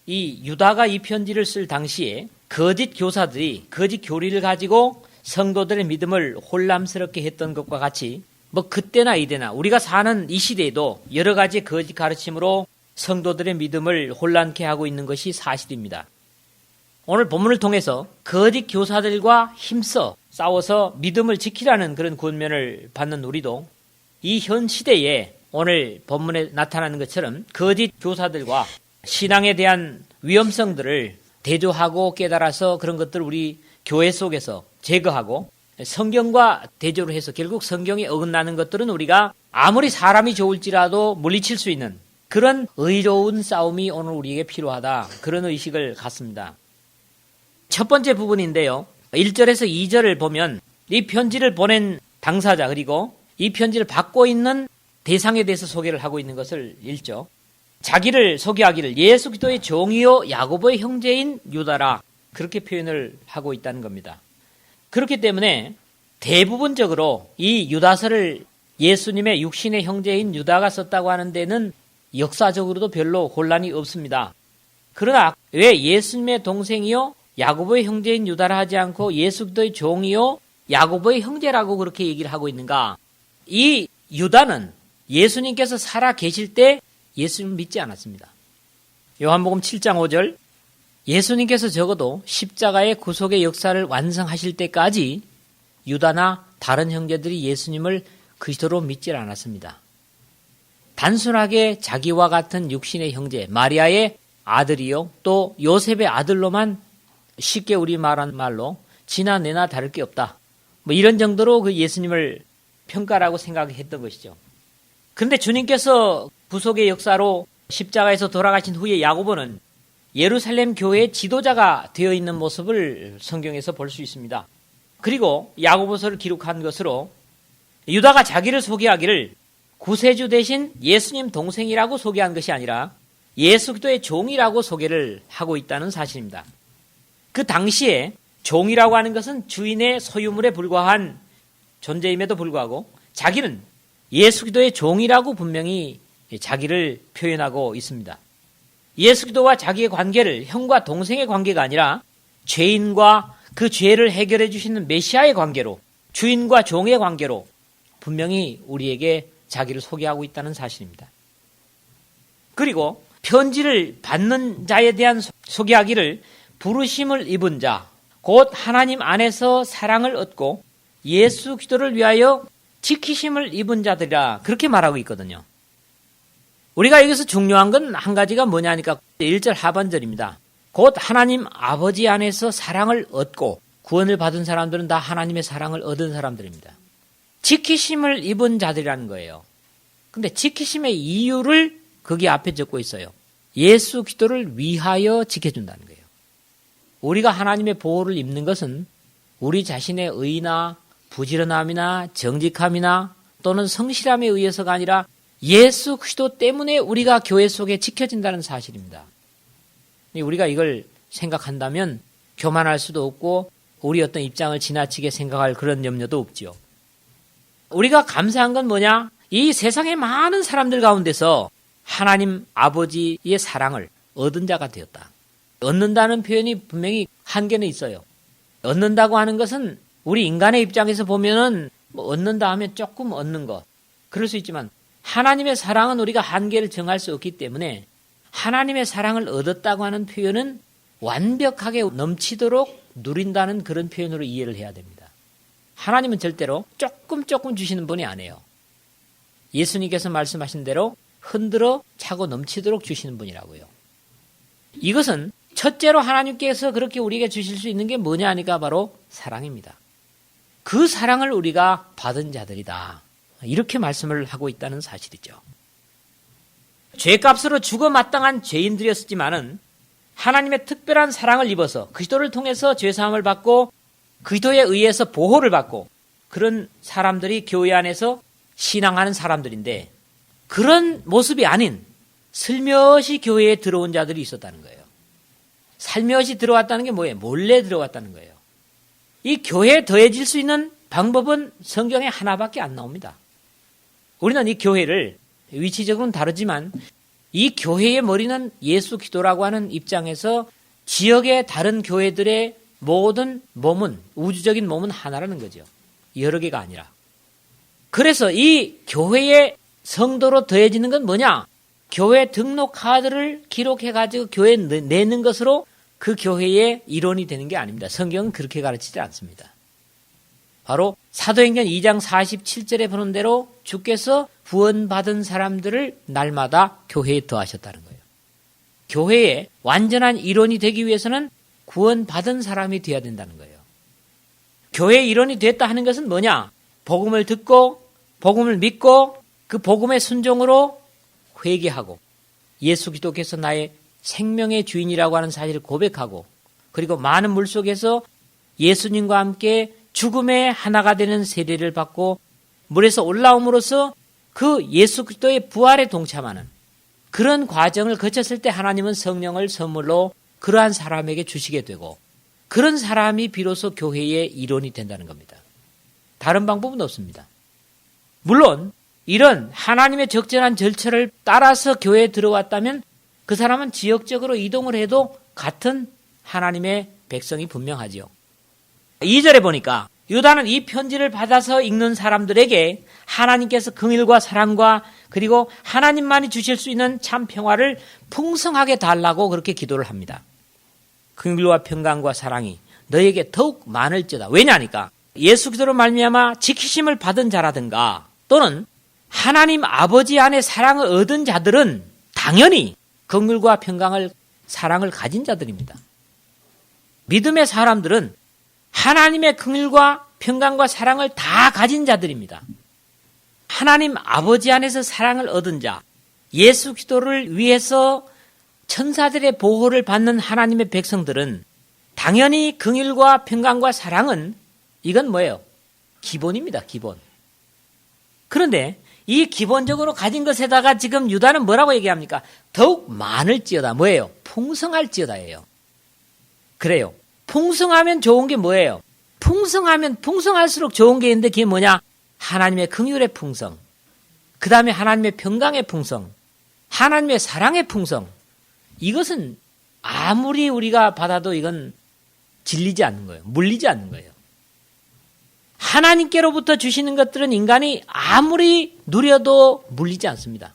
이 유다가 이 편지를 쓸 당시에 거짓 교사들이 거짓 교리를 가지고 성도들의 믿음을 혼란스럽게 했던 것과 같이 뭐 그때나 이때나 우리가 사는 이 시대에도 여러 가지 거짓 가르침으로 성도들의 믿음을 혼란케 하고 있는 것이 사실입니다. 오늘 본문을 통해서 거짓 교사들과 힘써 싸워서 믿음을 지키라는 그런 권면을 받는 우리도 이 현 시대에 오늘 본문에 나타나는 것처럼 거짓 교사들과 신앙에 대한 위험성들을 대조하고 깨달아서 그런 것들을 우리 교회 속에서 제거하고 성경과 대조를 해서 결국 성경에 어긋나는 것들은 우리가 아무리 사람이 좋을지라도 물리칠 수 있는 그런 의로운 싸움이 오늘 우리에게 필요하다. 그런 의식을 갖습니다. 첫 번째 부분인데요. 1절에서 2절을 보면 이 편지를 보낸 당사자 그리고 이 편지를 받고 있는 대상에 대해서 소개를 하고 있는 것을 읽죠. 자기를 소개하기를 예수 그리스도의 종이요 야고보의 형제인 유다라 그렇게 표현을 하고 있다는 겁니다. 그렇기 때문에 대부분적으로 이 유다서를 예수님의 육신의 형제인 유다가 썼다고 하는 데는 역사적으로도 별로 혼란이 없습니다. 그러나 왜 예수님의 동생이요 야고보의 형제인 유다라 하지 않고 예수 그리스도의 종이요 야고보의 형제라고 그렇게 얘기를 하고 있는가? 이 유다는 예수님께서 살아 계실 때 예수님을 믿지 않았습니다. 요한복음 7장 5절 예수님께서 적어도 십자가의 구속의 역사를 완성하실 때까지 유다나 다른 형제들이 예수님을 그리스도로 믿지 않았습니다. 단순하게 자기와 같은 육신의 형제 마리아의 아들이요 또 요셉의 아들로만 쉽게 우리 말한 말로 지나 내나 다를 게 없다. 뭐 이런 정도로 그 예수님을 평가라고 생각했던 것이죠. 그런데 주님께서 구속의 역사로 십자가에서 돌아가신 후에 야고보는 예루살렘 교회의 지도자가 되어 있는 모습을 성경에서 볼 수 있습니다. 그리고 야고보서를 기록한 것으로 유다가 자기를 소개하기를 구세주 대신 예수님 동생이라고 소개한 것이 아니라 예수 그리스도의 종이라고 소개를 하고 있다는 사실입니다. 그 당시에 종이라고 하는 것은 주인의 소유물에 불과한 존재임에도 불구하고 자기는 예수 그리스도의 종이라고 분명히 자기를 표현하고 있습니다. 예수 그리스도와 자기의 관계를 형과 동생의 관계가 아니라 죄인과 그 죄를 해결해 주시는 메시아의 관계로 주인과 종의 관계로 분명히 우리에게 자기를 소개하고 있다는 사실입니다. 그리고 편지를 받는 자에 대한 소개하기를 부르심을 입은 자, 곧 하나님 안에서 사랑을 얻고 예수 그리스도를 위하여 지키심을 입은 자들이라 그렇게 말하고 있거든요. 우리가 여기서 중요한 건 한 가지가 뭐냐니까 1절 하반절입니다. 곧 하나님 아버지 안에서 사랑을 얻고 구원을 받은 사람들은 다 하나님의 사랑을 얻은 사람들입니다. 지키심을 입은 자들이라는 거예요. 근데 지키심의 이유를 거기 앞에 적고 있어요. 예수 그리스도를 위하여 지켜준다는 거예요. 우리가 하나님의 보호를 입는 것은 우리 자신의 의나 부지런함이나 정직함이나 또는 성실함에 의해서가 아니라 예수 그리스도 때문에 우리가 교회 속에 지켜진다는 사실입니다. 우리가 이걸 생각한다면 교만할 수도 없고 우리 어떤 입장을 지나치게 생각할 그런 염려도 없죠. 우리가 감사한 건 뭐냐? 이 세상의 많은 사람들 가운데서 하나님 아버지의 사랑을 얻은 자가 되었다. 얻는다는 표현이 분명히 한계는 있어요. 얻는다고 하는 것은 우리 인간의 입장에서 보면은 뭐 얻는다 하면 조금 얻는 것. 그럴 수 있지만 하나님의 사랑은 우리가 한계를 정할 수 없기 때문에 하나님의 사랑을 얻었다고 하는 표현은 완벽하게 넘치도록 누린다는 그런 표현으로 이해를 해야 됩니다. 하나님은 절대로 조금 주시는 분이 아니에요. 예수님께서 말씀하신 대로 흔들어 차고 넘치도록 주시는 분이라고요. 이것은 첫째로 하나님께서 그렇게 우리에게 주실 수 있는 게 뭐냐 하니까 바로 사랑입니다. 그 사랑을 우리가 받은 자들이다. 이렇게 말씀을 하고 있다는 사실이죠. 죄값으로 죽어 마땅한 죄인들이었지만은 하나님의 특별한 사랑을 입어서 그리스도를 통해서 죄사함을 받고 그리스도에 의해서 보호를 받고 그런 사람들이 교회 안에서 신앙하는 사람들인데 그런 모습이 아닌 슬며시 교회에 들어온 자들이 있었다는 거예요. 살며시 들어왔다는 게 뭐예요? 몰래 들어왔다는 거예요. 이 교회에 더해질 수 있는 방법은 성경에 하나밖에 안 나옵니다. 우리는 이 교회를 위치적으로는 다르지만 이 교회의 머리는 예수 그리스도라고 하는 입장에서 지역의 다른 교회들의 모든 몸은, 우주적인 몸은 하나라는 거죠. 여러 개가 아니라. 그래서 이 교회의 성도로 더해지는 건 뭐냐? 교회 등록 카드를 기록해가지고 교회에 내는 것으로 그 교회의 일원이 되는 게 아닙니다. 성경은 그렇게 가르치지 않습니다. 바로 사도행전 2장 47절에 보는 대로 주께서 구원받은 사람들을 날마다 교회에 더하셨다는 거예요. 교회의 완전한 일원이 되기 위해서는 구원받은 사람이 되어야 된다는 거예요. 교회의 일원이 됐다 하는 것은 뭐냐? 복음을 듣고 복음을 믿고 그 복음의 순종으로 회개하고 예수 그리스도께서 나의 생명의 주인이라고 하는 사실을 고백하고 그리고 많은 물 속에서 예수님과 함께 죽음의 하나가 되는 세례를 받고 물에서 올라옴으로써 그 예수 그리스도의 부활에 동참하는 그런 과정을 거쳤을 때 하나님은 성령을 선물로 그러한 사람에게 주시게 되고 그런 사람이 비로소 교회의 일원이 된다는 겁니다. 다른 방법은 없습니다. 물론 이런 하나님의 적절한 절차를 따라서 교회에 들어왔다면 그 사람은 지역적으로 이동을 해도 같은 하나님의 백성이 분명하지요. 2절에 보니까 유다는 이 편지를 받아서 읽는 사람들에게 하나님께서 긍휼과 사랑과 그리고 하나님만이 주실 수 있는 참 평화를 풍성하게 달라고 그렇게 기도를 합니다. 긍휼과 평강과 사랑이 너에게 더욱 많을지어다. 왜냐하니까 예수 그리스도로 말미암아 지키심을 받은 자라든가 또는 하나님 아버지 안에 사랑을 얻은 자들은 당연히 긍휼과 평강을 사랑을 가진 자들입니다. 믿음의 사람들은 하나님의 긍휼과 평강과 사랑을 다 가진 자들입니다. 하나님 아버지 안에서 사랑을 얻은 자, 예수 그리스도를 위해서 천사들의 보호를 받는 하나님의 백성들은 당연히 긍휼과 평강과 사랑은 이건 뭐예요? 기본입니다. 기본. 그런데 이 기본적으로 가진 것에다가 지금 유다는 뭐라고 얘기합니까? 더욱 많을지어다. 뭐예요? 풍성할지어다예요. 그래요. 풍성하면 좋은 게 뭐예요? 풍성하면 풍성할수록 좋은 게 있는데 그게 뭐냐? 하나님의 긍휼의 풍성, 그 다음에 하나님의 평강의 풍성, 하나님의 사랑의 풍성. 이것은 아무리 우리가 받아도 이건 질리지 않는 거예요. 물리지 않는 거예요. 하나님께로부터 주시는 것들은 인간이 아무리 누려도 물리지 않습니다.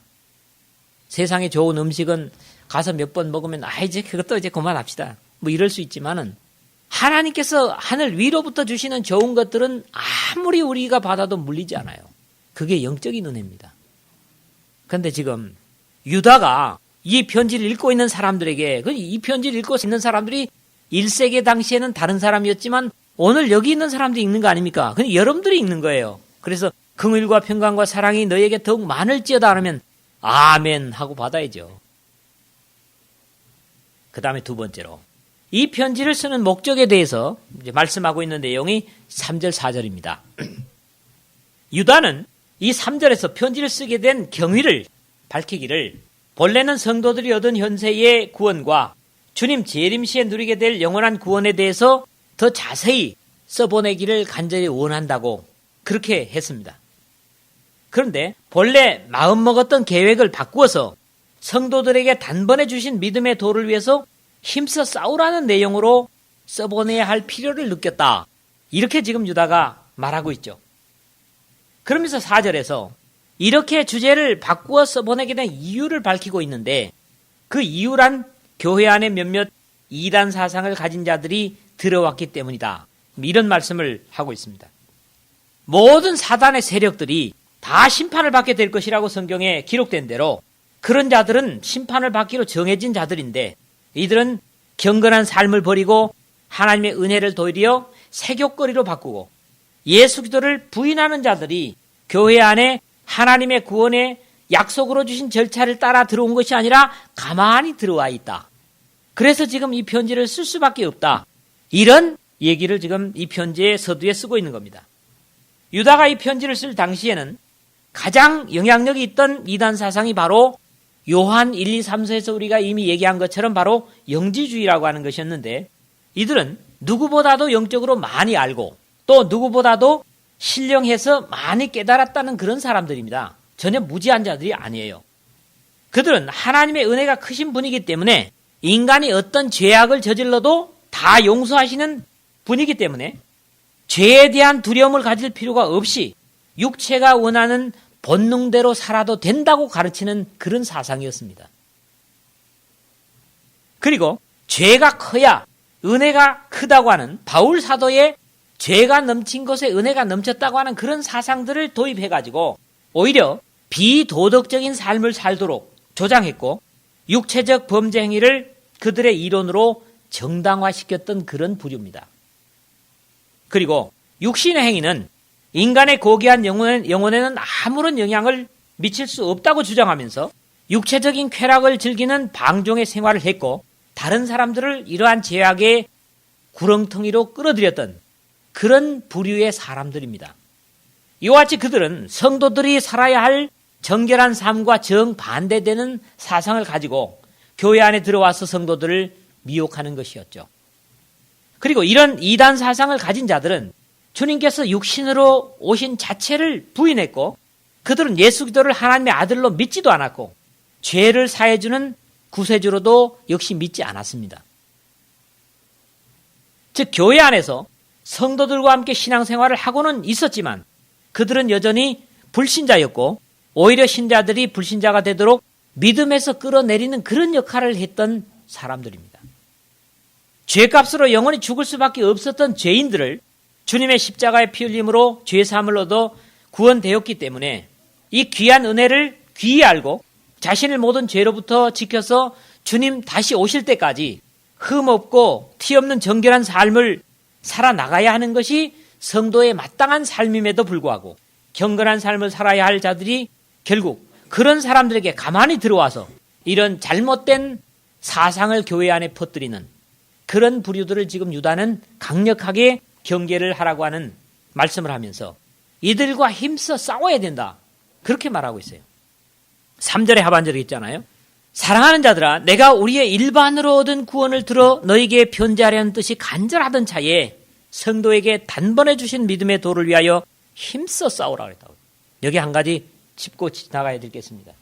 세상에 좋은 음식은 가서 몇 번 먹으면 이제 그것도 이제 그만합시다. 뭐 이럴 수 있지만은 하나님께서 하늘 위로부터 주시는 좋은 것들은 아무리 우리가 받아도 물리지 않아요. 그게 영적인 은혜입니다. 그런데 지금 유다가 이 편지를 읽고 있는 사람들에게 이 편지를 읽고 있는 사람들이 1세기 당시에는 다른 사람이었지만 오늘 여기 있는 사람들이 읽는 거 아닙니까? 근데 여러분들이 읽는 거예요. 그래서 긍휼과 평강과 사랑이 너에게 더욱 많을지어다 하면 아멘 하고 받아야죠. 그 다음에 두 번째로 이 편지를 쓰는 목적에 대해서 이제 말씀하고 있는 내용이 3절 4절입니다. 유다는 이 3절에서 편지를 쓰게 된 경위를 밝히기를 본래는 성도들이 얻은 현세의 구원과 주님 재림 시에 누리게 될 영원한 구원에 대해서 더 자세히 써보내기를 간절히 원한다고 그렇게 했습니다. 그런데 본래 마음먹었던 계획을 바꾸어서 성도들에게 단번에 주신 믿음의 도를 위해서 힘써 싸우라는 내용으로 써보내야 할 필요를 느꼈다. 이렇게 지금 유다가 말하고 있죠. 그러면서 4절에서 이렇게 주제를 바꾸어 써보내게 된 이유를 밝히고 있는데 그 이유란 교회 안에 몇몇 이단 사상을 가진 자들이 들어왔기 때문이다. 이런 말씀을 하고 있습니다. 모든 사단의 세력들이 다 심판을 받게 될 것이라고 성경에 기록된 대로 그런 자들은 심판을 받기로 정해진 자들인데 이들은 경건한 삶을 버리고 하나님의 은혜를 도리어 세욕거리로 바꾸고 예수 그리스도를 부인하는 자들이 교회 안에 하나님의 구원의 약속으로 주신 절차를 따라 들어온 것이 아니라 가만히 들어와 있다. 그래서 지금 이 편지를 쓸 수밖에 없다. 이런 얘기를 지금 이 편지의 서두에 쓰고 있는 겁니다. 유다가 이 편지를 쓸 당시에는 가장 영향력이 있던 이단 사상이 바로 요한 1, 2, 3서에서 우리가 이미 얘기한 것처럼 바로 영지주의라고 하는 것이었는데 이들은 누구보다도 영적으로 많이 알고 또 누구보다도 신령해서 많이 깨달았다는 그런 사람들입니다. 전혀 무지한 자들이 아니에요. 그들은 하나님의 은혜가 크신 분이기 때문에 인간이 어떤 죄악을 저질러도 다 용서하시는 분이기 때문에 죄에 대한 두려움을 가질 필요가 없이 육체가 원하는 본능대로 살아도 된다고 가르치는 그런 사상이었습니다. 그리고 죄가 커야 은혜가 크다고 하는 바울 사도의 죄가 넘친 것에 은혜가 넘쳤다고 하는 그런 사상들을 도입해가지고 오히려 비도덕적인 삶을 살도록 조장했고 육체적 범죄 행위를 그들의 이론으로 정당화시켰던 그런 부류입니다. 그리고 육신의 행위는 인간의 고귀한 영혼에는 아무런 영향을 미칠 수 없다고 주장하면서 육체적인 쾌락을 즐기는 방종의 생활을 했고 다른 사람들을 이러한 죄악의 구렁텅이로 끌어들였던 그런 부류의 사람들입니다. 이와 같이 그들은 성도들이 살아야 할 정결한 삶과 정반대되는 사상을 가지고 교회 안에 들어와서 성도들을 미혹하는 것이었죠. 그리고 이런 이단 사상을 가진 자들은 주님께서 육신으로 오신 자체를 부인했고 그들은 예수 그리스도를 하나님의 아들로 믿지도 않았고 죄를 사해주는 구세주로도 역시 믿지 않았습니다. 즉 교회 안에서 성도들과 함께 신앙생활을 하고는 있었지만 그들은 여전히 불신자였고 오히려 신자들이 불신자가 되도록 믿음에서 끌어내리는 그런 역할을 했던 사람들입니다. 죄값으로 영원히 죽을 수밖에 없었던 죄인들을 주님의 십자가의 피 흘림으로 죄사함을 얻어 구원되었기 때문에 이 귀한 은혜를 귀히 알고 자신을 모든 죄로부터 지켜서 주님 다시 오실 때까지 흠없고 티없는 정결한 삶을 살아나가야 하는 것이 성도의 마땅한 삶임에도 불구하고 경건한 삶을 살아야 할 자들이 결국 그런 사람들에게 가만히 들어와서 이런 잘못된 사상을 교회 안에 퍼뜨리는 그런 부류들을 지금 유다는 강력하게 경계를 하라고 하는 말씀을 하면서 이들과 힘써 싸워야 된다. 그렇게 말하고 있어요. 3절의 하반절에 있잖아요. 사랑하는 자들아 내가 우리의 일반으로 얻은 구원을 들어 너희에게 편지하려는 뜻이 간절하던 차에 성도에게 단번에 주신 믿음의 도를 위하여 힘써 싸우라 그랬다고. 여기 한 가지 짚고 지나가야 되겠습니다.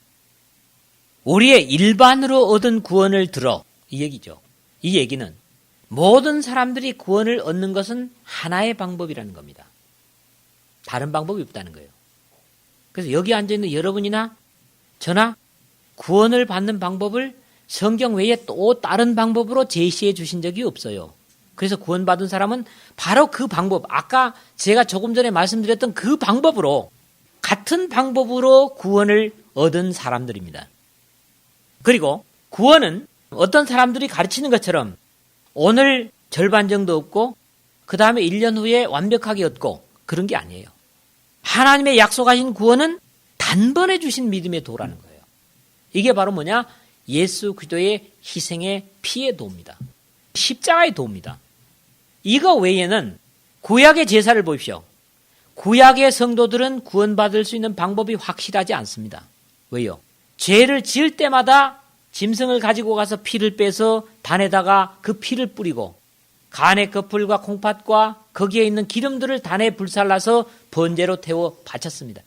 우리의 일반으로 얻은 구원을 들어 이 얘기죠. 이 얘기는 모든 사람들이 구원을 얻는 것은 하나의 방법이라는 겁니다. 다른 방법이 없다는 거예요. 그래서 여기 앉아있는 여러분이나 저나 구원을 받는 방법을 성경 외에 또 다른 방법으로 제시해 주신 적이 없어요. 그래서 구원받은 사람은 바로 그 방법, 아까 제가 조금 전에 말씀드렸던 그 방법으로 같은 방법으로 구원을 얻은 사람들입니다. 그리고 구원은 어떤 사람들이 가르치는 것처럼 오늘 절반 정도 얻고 그 다음에 1년 후에 완벽하게 얻고 그런 게 아니에요. 하나님의 약속하신 구원은 단번에 주신 믿음의 도라는 거예요. 이게 바로 뭐냐? 예수 그리스도의 희생의 피의 도입니다. 십자가의 도입니다. 이거 외에는 구약의 제사를 보십시오. 구약의 성도들은 구원받을 수 있는 방법이 확실하지 않습니다. 왜요? 죄를 지을 때마다 짐승을 가지고 가서 피를 빼서 단에다가 그 피를 뿌리고 간의 거풀과 콩팥과 거기에 있는 기름들을 단에 불살라서 번제로 태워 바쳤습니다.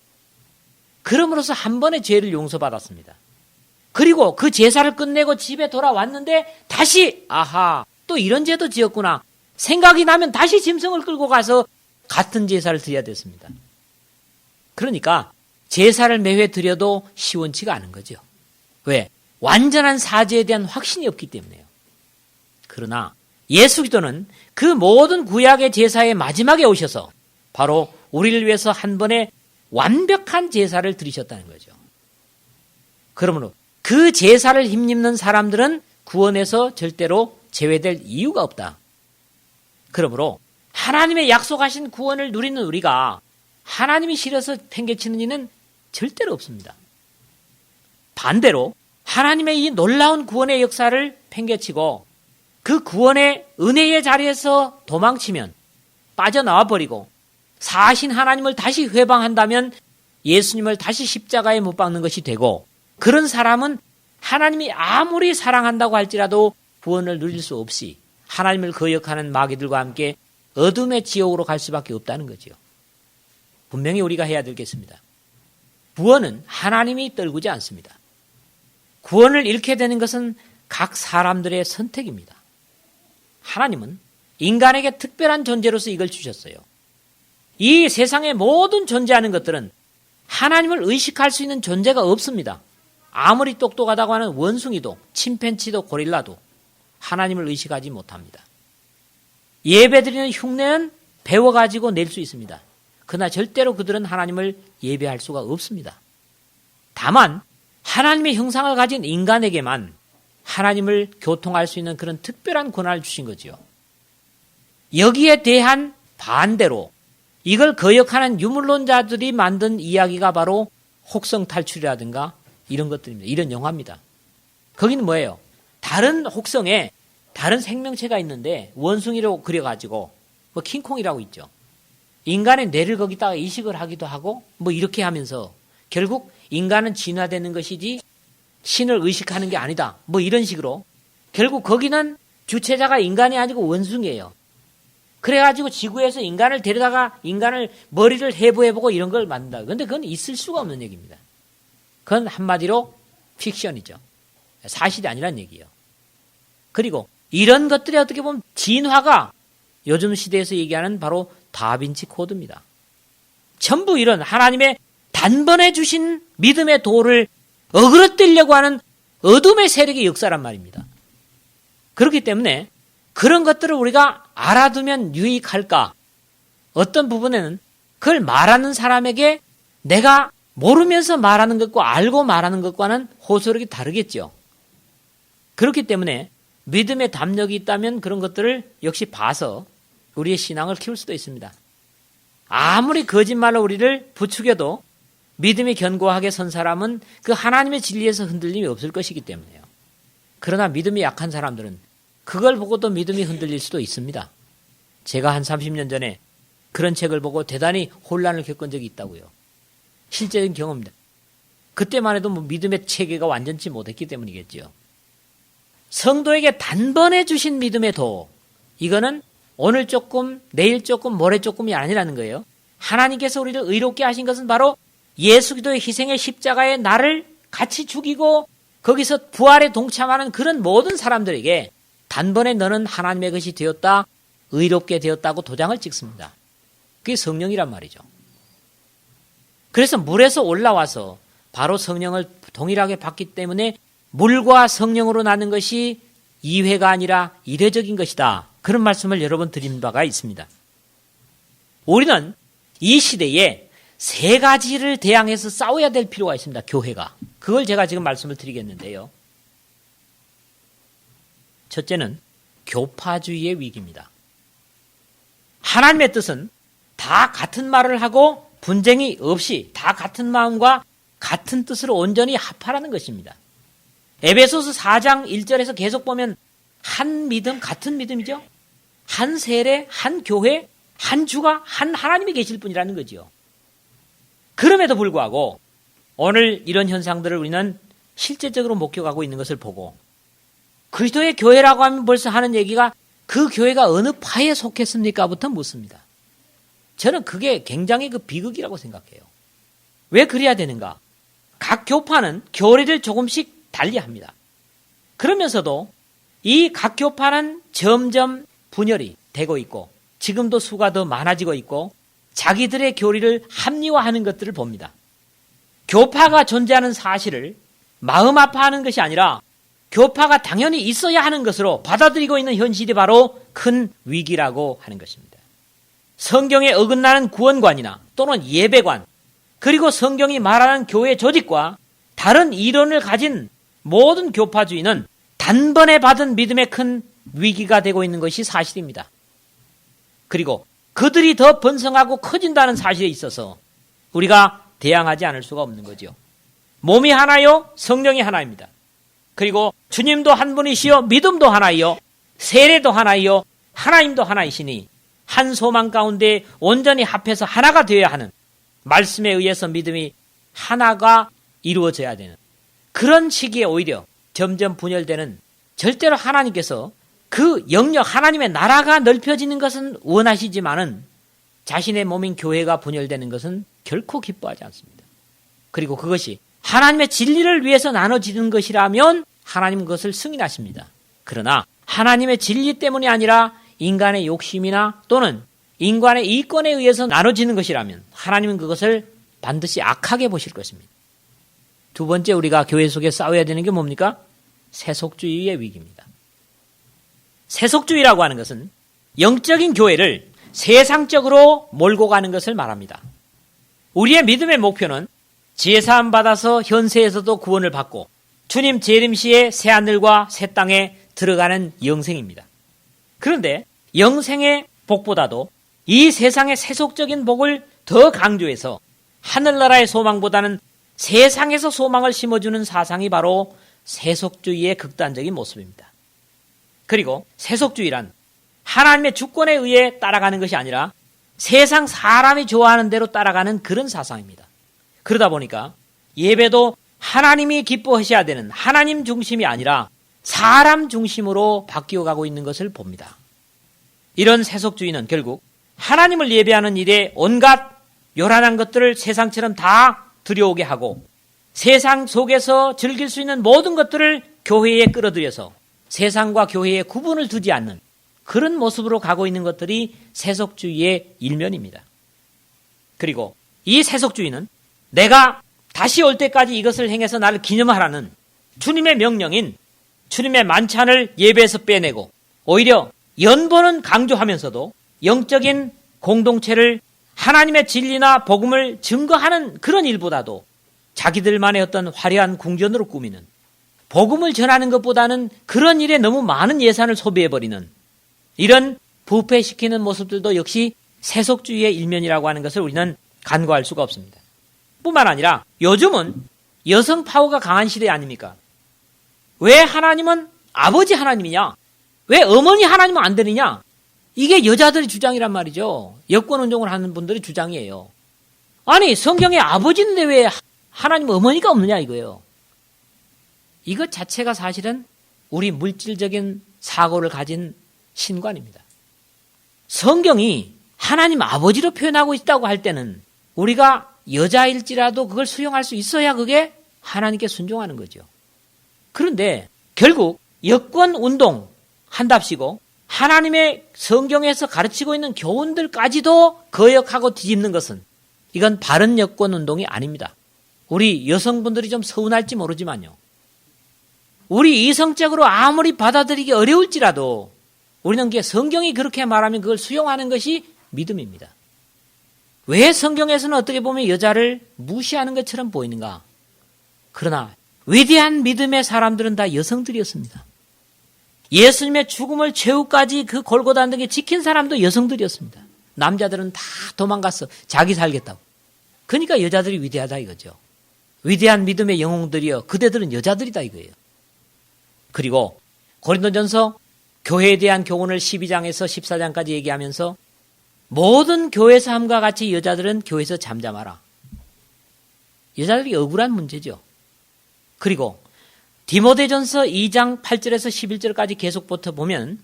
그럼으로써 한 번의 죄를 용서받았습니다. 그리고 그 제사를 끝내고 집에 돌아왔는데 다시 또 이런 죄도 지었구나 생각이 나면 다시 짐승을 끌고 가서 같은 제사를 드려야 됐습니다. 그러니까 제사를 매회 드려도 시원치가 않은 거죠. 왜? 완전한 사죄에 대한 확신이 없기 때문에요. 그러나 예수 그리스도는 그 모든 구약의 제사의 마지막에 오셔서 바로 우리를 위해서 한 번에 완벽한 제사를 드리셨다는 거죠. 그러므로 그 제사를 힘입는 사람들은 구원에서 절대로 제외될 이유가 없다. 그러므로 하나님의 약속하신 구원을 누리는 우리가 하나님이 싫어서 팽개치는 이는 절대로 없습니다. 반대로 하나님의 이 놀라운 구원의 역사를 팽개치고 그 구원의 은혜의 자리에서 도망치면 빠져나와 버리고 사신 하나님을 다시 회방한다면 예수님을 다시 십자가에 못 박는 것이 되고 그런 사람은 하나님이 아무리 사랑한다고 할지라도 구원을 누릴 수 없이 하나님을 거역하는 마귀들과 함께 어둠의 지옥으로 갈 수밖에 없다는 거죠. 분명히 우리가 해야 되겠습니다. 구원은 하나님이 떨구지 않습니다. 구원을 잃게 되는 것은 각 사람들의 선택입니다. 하나님은 인간에게 특별한 존재로서 이걸 주셨어요. 이 세상의 모든 존재하는 것들은 하나님을 의식할 수 있는 존재가 없습니다. 아무리 똑똑하다고 하는 원숭이도 침팬치도 고릴라도 하나님을 의식하지 못합니다. 예배드리는 흉내는 배워가지고 낼 수 있습니다. 그러나 절대로 그들은 하나님을 예배할 수가 없습니다. 다만 하나님의 형상을 가진 인간에게만 하나님을 교통할 수 있는 그런 특별한 권한을 주신 거지요. 여기에 대한 반대로 이걸 거역하는 유물론자들이 만든 이야기가 바로 혹성 탈출이라든가 이런 것들입니다. 이런 영화입니다. 거기는 뭐예요? 다른 혹성에 다른 생명체가 있는데 원숭이로 그려가지고 뭐 킹콩이라고 있죠. 인간의 뇌를 거기다가 이식을 하기도 하고 뭐 이렇게 하면서 결국 인간은 진화되는 것이지 신을 의식하는 게 아니다. 뭐 이런 식으로 결국 거기는 주체자가 인간이 아니고 원숭이에요. 그래가지고 지구에서 인간을 데려다가 인간을 머리를 해부해보고 이런 걸 만든다. 그런데 그건 있을 수가 없는 얘기입니다. 그건 한마디로 픽션이죠. 사실이 아니란 얘기예요. 그리고 이런 것들이 어떻게 보면 진화가 요즘 시대에서 얘기하는 바로 다빈치 코드입니다. 전부 이런 하나님의 단번에 주신 믿음의 도를 어그러뜨리려고 하는 어둠의 세력의 역사란 말입니다. 그렇기 때문에 그런 것들을 우리가 알아두면 유익할까? 어떤 부분에는 그걸 말하는 사람에게 내가 모르면서 말하는 것과 알고 말하는 것과는 호소력이 다르겠죠. 그렇기 때문에 믿음의 담력이 있다면 그런 것들을 역시 봐서 우리의 신앙을 키울 수도 있습니다. 아무리 거짓말로 우리를 부추겨도 믿음이 견고하게 선 사람은 그 하나님의 진리에서 흔들림이 없을 것이기 때문에요. 그러나 믿음이 약한 사람들은 그걸 보고도 믿음이 흔들릴 수도 있습니다. 제가 한 30년 전에 그런 책을 보고 대단히 혼란을 겪은 적이 있다고요. 실제적인 경험입니다. 그때만 해도 뭐 믿음의 체계가 완전치 못했기 때문이겠죠. 성도에게 단번에 주신 믿음의 도, 이거는 오늘 조금, 내일 조금, 모레 조금이 아니라는 거예요. 하나님께서 우리를 의롭게 하신 것은 바로 예수 그리스도의 희생의 십자가에 나를 같이 죽이고 거기서 부활에 동참하는 그런 모든 사람들에게 단번에 너는 하나님의 것이 되었다, 의롭게 되었다고 도장을 찍습니다. 그게 성령이란 말이죠. 그래서 물에서 올라와서 바로 성령을 동일하게 받기 때문에 물과 성령으로 나는 것이 2회가 아니라 1회적인 것이다. 그런 말씀을 여러 번 드린 바가 있습니다. 우리는 이 시대에 세 가지를 대항해서 싸워야 될 필요가 있습니다. 교회가. 그걸 제가 지금 말씀을 드리겠는데요. 첫째는 교파주의의 위기입니다. 하나님의 뜻은 다 같은 말을 하고 분쟁이 없이 다 같은 마음과 같은 뜻으로 온전히 합하라는 것입니다. 에베소서 4장 1절에서 계속 보면 한 믿음, 같은 믿음이죠. 한 세례, 한 교회, 한 주가 한 하나님이 계실 뿐이라는 거지요. 그럼에도 불구하고 오늘 이런 현상들을 우리는 실제적으로 목격하고 있는 것을 보고 그리스도의 교회라고 하면 벌써 하는 얘기가 그 교회가 어느 파에 속했습니까?부터 묻습니다. 저는 그게 굉장히 그 비극이라고 생각해요. 왜 그래야 되는가? 각 교파는 교리를 조금씩 달리합니다. 그러면서도 이 각 교파는 점점 분열이 되고 있고 지금도 수가 더 많아지고 있고 자기들의 교리를 합리화하는 것들을 봅니다. 교파가 존재하는 사실을 마음 아파하는 것이 아니라 교파가 당연히 있어야 하는 것으로 받아들이고 있는 현실이 바로 큰 위기라고 하는 것입니다. 성경에 어긋나는 구원관이나 또는 예배관 그리고 성경이 말하는 교회 조직과 다른 이론을 가진 모든 교파주의는 단번에 받은 믿음의 큰 위기가 되고 있는 것이 사실입니다. 그리고 그들이 더 번성하고 커진다는 사실에 있어서 우리가 대항하지 않을 수가 없는 거죠. 몸이 하나요, 성령이 하나입니다. 그리고 주님도 한 분이시요, 믿음도 하나이요, 세례도 하나이요, 하나님도 하나이시니 한 소망 가운데 온전히 합해서 하나가 되어야 하는 말씀에 의해서 믿음이 하나가 이루어져야 되는 그런 시기에 오히려 점점 분열되는 절대로 하나님께서 그 영역 하나님의 나라가 넓혀지는 것은 원하시지만은 자신의 몸인 교회가 분열되는 것은 결코 기뻐하지 않습니다. 그리고 그것이 하나님의 진리를 위해서 나눠지는 것이라면 하나님은 그것을 승인하십니다. 그러나 하나님의 진리 때문이 아니라 인간의 욕심이나 또는 인간의 이권에 의해서 나눠지는 것이라면 하나님은 그것을 반드시 악하게 보실 것입니다. 두 번째, 우리가 교회 속에 싸워야 되는 게 뭡니까? 세속주의의 위기입니다. 세속주의라고 하는 것은 영적인 교회를 세상적으로 몰고 가는 것을 말합니다. 우리의 믿음의 목표는 제사함 받아서 현세에서도 구원을 받고 주님 재림시에 새하늘과 새 땅에 들어가는 영생입니다. 그런데 영생의 복보다도 이 세상의 세속적인 복을 더 강조해서 하늘나라의 소망보다는 세상에서 소망을 심어주는 사상이 바로 세속주의의 극단적인 모습입니다. 그리고 세속주의란 하나님의 주권에 의해 따라가는 것이 아니라 세상 사람이 좋아하는 대로 따라가는 그런 사상입니다. 그러다 보니까 예배도 하나님이 기뻐하셔야 되는 하나님 중심이 아니라 사람 중심으로 바뀌어 가고 있는 것을 봅니다. 이런 세속주의는 결국 하나님을 예배하는 일에 온갖 요란한 것들을 세상처럼 다 들여오게 하고 세상 속에서 즐길 수 있는 모든 것들을 교회에 끌어들여서 세상과 교회의 구분을 두지 않는 그런 모습으로 가고 있는 것들이 세속주의의 일면입니다. 그리고 이 세속주의는 내가 다시 올 때까지 이것을 행해서 나를 기념하라는 주님의 명령인 주님의 만찬을 예배에서 빼내고 오히려 연보는 강조하면서도 영적인 공동체를 하나님의 진리나 복음을 증거하는 그런 일보다도 자기들만의 어떤 화려한 궁전으로 꾸미는 복음을 전하는 것보다는 그런 일에 너무 많은 예산을 소비해버리는 이런 부패시키는 모습들도 역시 세속주의의 일면이라고 하는 것을 우리는 간과할 수가 없습니다. 뿐만 아니라 요즘은 여성 파워가 강한 시대 아닙니까? 왜 하나님은 아버지 하나님이냐? 왜 어머니 하나님은 안 되느냐? 이게 여자들의 주장이란 말이죠. 여권운동을 하는 분들의 주장이에요. 아니 성경에 아버지인데 왜 하나님 어머니가 없느냐 이거예요. 이것 자체가 사실은 우리 물질적인 사고를 가진 신관입니다. 성경이 하나님 아버지로 표현하고 있다고 할 때는 우리가 여자일지라도 그걸 수용할 수 있어야 그게 하나님께 순종하는 거죠. 그런데 결국 여권운동 한답시고 하나님의 성경에서 가르치고 있는 교훈들까지도 거역하고 뒤집는 것은 이건 바른 여권운동이 아닙니다. 우리 여성분들이 좀 서운할지 모르지만요. 우리 이성적으로 아무리 받아들이기 어려울지라도 우리는 성경이 그렇게 말하면 그걸 수용하는 것이 믿음입니다. 왜 성경에서는 어떻게 보면 여자를 무시하는 것처럼 보이는가? 그러나 위대한 믿음의 사람들은 다 여성들이었습니다. 예수님의 죽음을 최후까지 그 골고다 등에 지킨 사람도 여성들이었습니다. 남자들은 다 도망갔어. 자기 살겠다고. 그러니까 여자들이 위대하다 이거죠. 위대한 믿음의 영웅들이여 그대들은 여자들이다 이거예요. 그리고 고린도전서 교회에 대한 교훈을 12장에서 14장까지 얘기하면서 모든 교회에서 함과 같이 여자들은 교회에서 잠잠하라. 여자들이 억울한 문제죠. 그리고 디모데전서 2장 8절에서 11절까지 계속부터 보면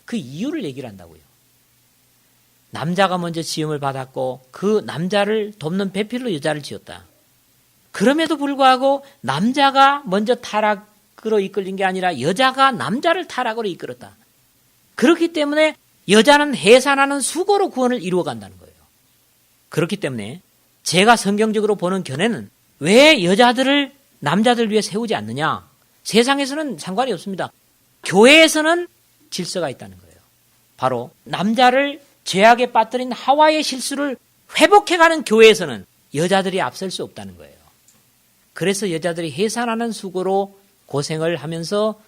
그 이유를 얘기를 한다고요. 남자가 먼저 지음을 받았고 그 남자를 돕는 배필로 여자를 지었다. 그럼에도 불구하고 남자가 먼저 타락으로 이끌린 게 아니라 여자가 남자를 타락으로 이끌었다. 그렇기 때문에 여자는 해산하는 수고로 구원을 이루어간다는 거예요. 그렇기 때문에 제가 성경적으로 보는 견해는 왜 여자들을 남자들 위해 세우지 않느냐? 세상에서는 상관이 없습니다. 교회에서는 질서가 있다는 거예요. 바로 남자를 죄악에 빠뜨린 하와의 실수를 회복해가는 교회에서는 여자들이 앞설 수 없다는 거예요. 그래서 여자들이 해산하는 수고로 고생을 하면서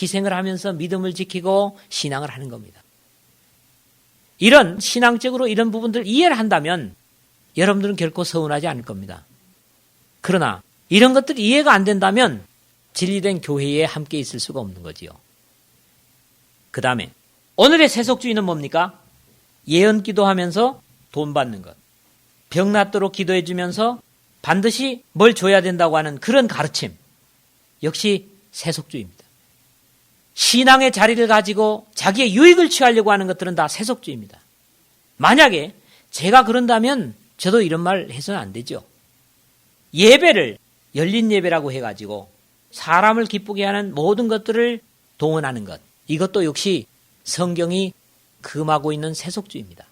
희생을 하면서 믿음을 지키고 신앙을 하는 겁니다. 이런 신앙적으로 이런 부분들 이해를 한다면 여러분들은 결코 서운하지 않을 겁니다. 그러나 이런 것들이 이해가 안 된다면 진리된 교회에 함께 있을 수가 없는 거지요. 그 다음에 오늘의 세속주의는 뭡니까? 예언 기도하면서 돈 받는 것. 병 낫도록 기도해 주면서 반드시 뭘 줘야 된다고 하는 그런 가르침. 역시 세속주의입니다. 신앙의 자리를 가지고 자기의 유익을 취하려고 하는 것들은 다 세속주의입니다. 만약에 제가 그런다면 저도 이런 말 해서는 안 되죠. 예배를 열린 예배라고 해가지고 사람을 기쁘게 하는 모든 것들을 동원하는 것, 이것도 역시 성경이 금하고 있는 세속주의입니다.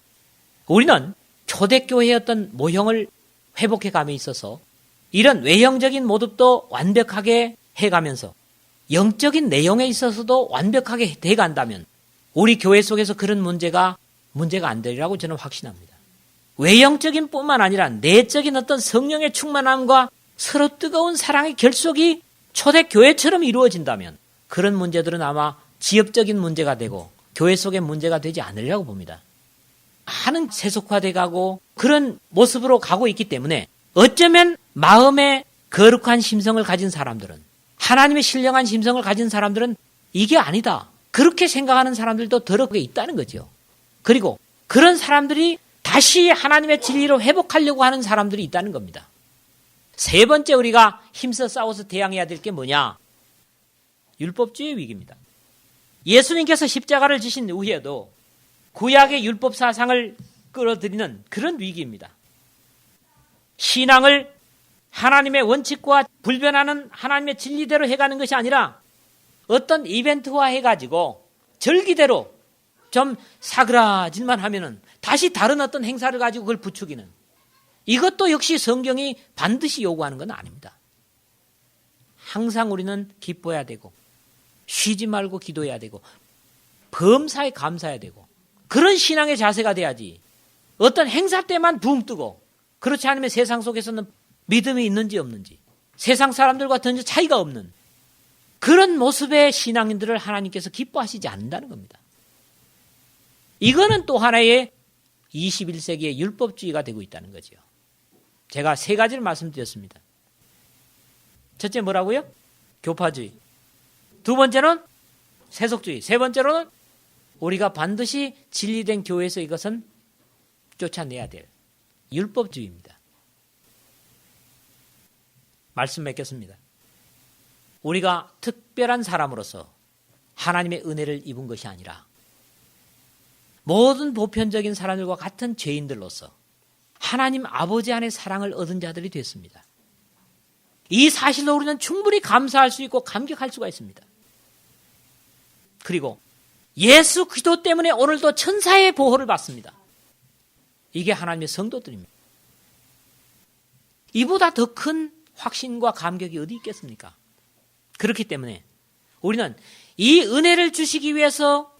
우리는 초대교회의 어떤 모형을 회복해감에 있어서 이런 외형적인 모습도 완벽하게 해가면서 영적인 내용에 있어서도 완벽하게 돼간다면 우리 교회 속에서 그런 문제가 안 되리라고 저는 확신합니다. 외형적인 뿐만 아니라 내적인 어떤 성령의 충만함과 서로 뜨거운 사랑의 결속이 초대교회처럼 이루어진다면 그런 문제들은 아마 지역적인 문제가 되고 교회 속의 문제가 되지 않으리라고 봅니다. 많은 세속화돼 가고 그런 모습으로 가고 있기 때문에 어쩌면 마음에 거룩한 심성을 가진 사람들은, 하나님의 신령한 심성을 가진 사람들은 이게 아니다, 그렇게 생각하는 사람들도 더럽게 있다는 거죠. 그리고 그런 사람들이 다시 하나님의 진리로 회복하려고 하는 사람들이 있다는 겁니다. 세 번째 우리가 힘써 싸워서 대항해야 될 게 뭐냐? 율법주의 위기입니다. 예수님께서 십자가를 지신 이후에도 구약의 율법 사상을 끌어들이는 그런 위기입니다. 신앙을 하나님의 원칙과 불변하는 하나님의 진리대로 해가는 것이 아니라 어떤 이벤트화 해가지고 절기대로 좀 사그라질만 하면은 다시 다른 어떤 행사를 가지고 그걸 부추기는, 이것도 역시 성경이 반드시 요구하는 건 아닙니다. 항상 우리는 기뻐해야 되고 쉬지 말고 기도해야 되고 범사에 감사해야 되고 그런 신앙의 자세가 돼야지 어떤 행사 때만 붕 뜨고 그렇지 않으면 세상 속에서는 믿음이 있는지 없는지 세상 사람들과 전혀 차이가 없는 그런 모습의 신앙인들을 하나님께서 기뻐하시지 않는다는 겁니다. 이거는 또 하나의 21세기의 율법주의가 되고 있다는 거죠. 제가 세 가지를 말씀드렸습니다. 첫째 뭐라고요? 교파주의. 두 번째는 세속주의. 세 번째로는 우리가 반드시 진리된 교회에서 이것은 쫓아내야 될 율법주의입니다. 말씀 맺겠습니다. 우리가 특별한 사람으로서 하나님의 은혜를 입은 것이 아니라 모든 보편적인 사람들과 같은 죄인들로서 하나님 아버지 안에 사랑을 얻은 자들이 됐습니다. 이 사실로 우리는 충분히 감사할 수 있고 감격할 수가 있습니다. 그리고 예수 그리스도 때문에 오늘도 천사의 보호를 받습니다. 이게 하나님의 성도들입니다. 이보다 더 큰 확신과 감격이 어디 있겠습니까? 그렇기 때문에 우리는 이 은혜를 주시기 위해서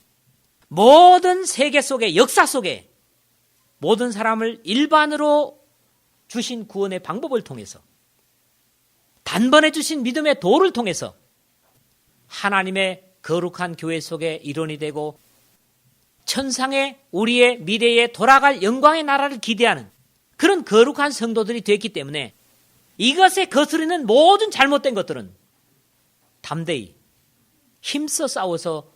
모든 세계 속에, 역사 속에 모든 사람을 일반으로 주신 구원의 방법을 통해서, 단번에 주신 믿음의 도를 통해서 하나님의 거룩한 교회 속에 일원이 되고 천상의 우리의 미래에 돌아갈 영광의 나라를 기대하는 그런 거룩한 성도들이 됐기 때문에 이것에 거스르는 모든 잘못된 것들은 담대히 힘써 싸워서